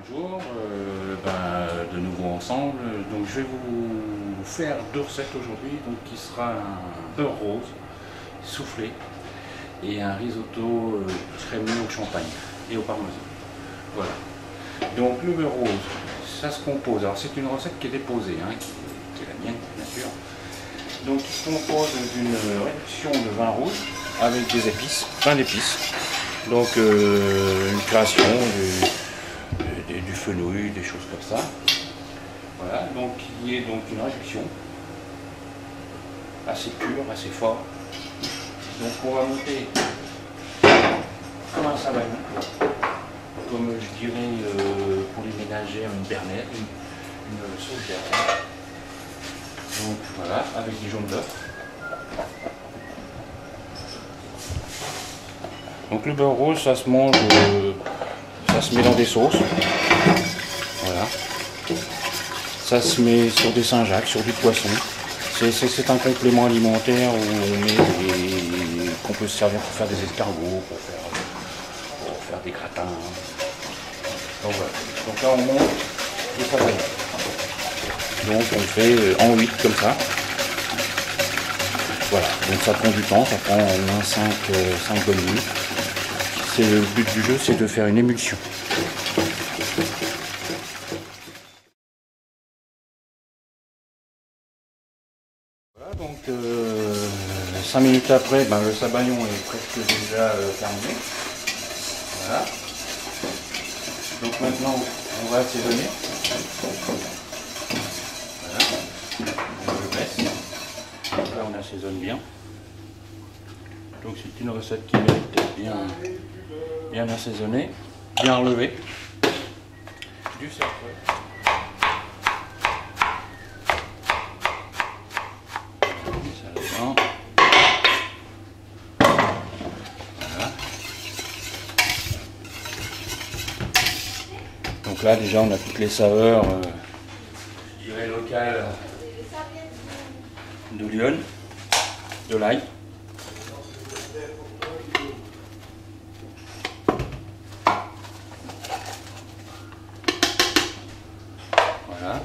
Bonjour, de nouveau ensemble. Donc je vais vous faire deux recettes aujourd'hui, donc qui sera un beurre rose soufflé et un risotto crémeux au champagne et au parmesan. Voilà. Donc le beurre rose, ça se compose. Alors c'est une recette qui est déposée, qui est la mienne bien sûr. Donc il se compose d'une réduction de vin rouge avec des épices, plein d'épices. Donc une création du fenouil, des choses comme ça. Voilà, donc il y a donc une réduction assez pure, assez fort. Donc on va monter comme un savagnin, comme je dirais pour les ménagères une bernelle, une sauce bernelle. Donc voilà, avec des jaunes d'œufs. Donc le beurre rose, ça se mange, ça se met dans des sauces. Voilà. Ça se met sur des Saint-Jacques, sur du poisson. C'est un complément alimentaire où on met qu'on peut se servir pour faire des escargots, pour faire des gratins. Donc voilà. Donc là on monte les savagnes. Donc on fait en 8 comme ça. Voilà, donc ça prend du temps, ça prend au moins 5 bonnes minutes. Le but du jeu, c'est de faire une émulsion. Voilà, donc 5 minutes après, le sabagnon est presque déjà terminé. Voilà. Donc maintenant, on va assaisonner. Voilà. On le baisse. Donc là, on assaisonne bien. Donc c'est une recette qui mérite d'être bien assaisonnée, bien relevée. Du sel. Voilà. Donc là déjà on a toutes les saveurs, je dirais locales, de Lyon, de l'ail. Voilà,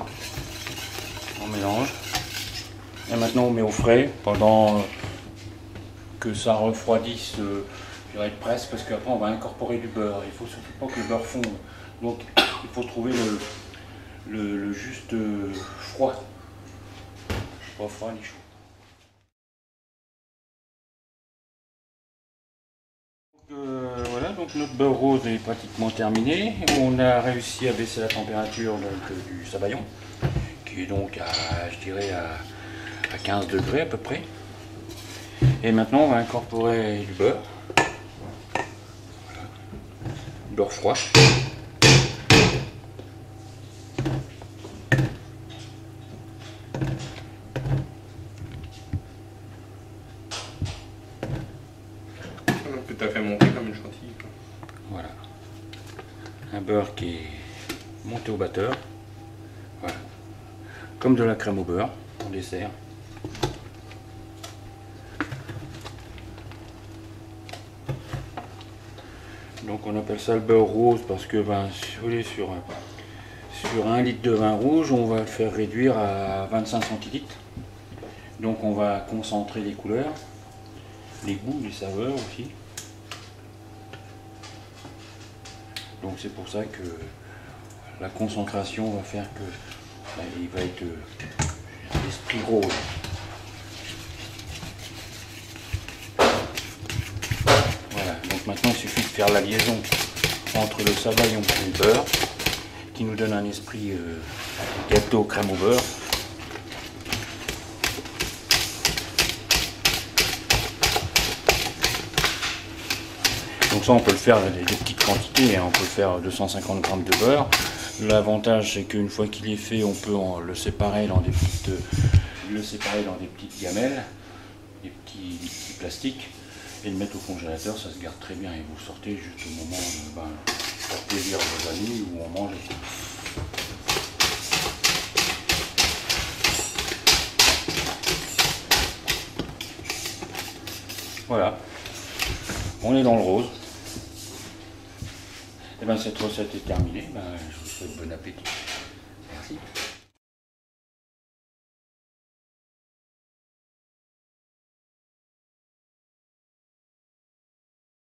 on mélange et maintenant on met au frais pendant que ça refroidisse, je dirais presque, parce qu'après on va incorporer du beurre. Il faut surtout pas que le beurre fonde, donc il faut trouver le juste froid, pas froid ni chaud. Voilà, donc notre beurre rose est pratiquement terminé. On a réussi à baisser la température du sabayon, qui est donc à, je dirais, à 15 degrés à peu près. Et maintenant on va incorporer du beurre. Voilà. Du beurre froid. Que tu as fait monter comme une chantilly. Voilà. Un beurre qui est monté au batteur. Voilà. Comme de la crème au beurre en dessert. Donc on appelle ça le beurre rose parce que si vous voulez, sur 1 litre de vin rouge, on va le faire réduire à 25 centilitres. Donc on va concentrer les couleurs, les goûts, les saveurs aussi. Donc c'est pour ça que la concentration va faire que il va être l'esprit rose. Voilà, donc maintenant il suffit de faire la liaison entre le sabayon et le beurre qui nous donne un esprit gâteau crème au beurre. Donc ça on peut le faire des petites quantités, on peut faire 250 g de beurre. L'avantage c'est qu'une fois qu'il est fait, on peut le séparer dans des petites gamelles, des petits plastiques, et le mettre au congélateur, ça se garde très bien et vous sortez juste au moment pour plaisir vos amis ou en manger. Voilà, on est dans le rose. Et ben, cette recette est terminée. Ben, je vous souhaite bon appétit. Merci.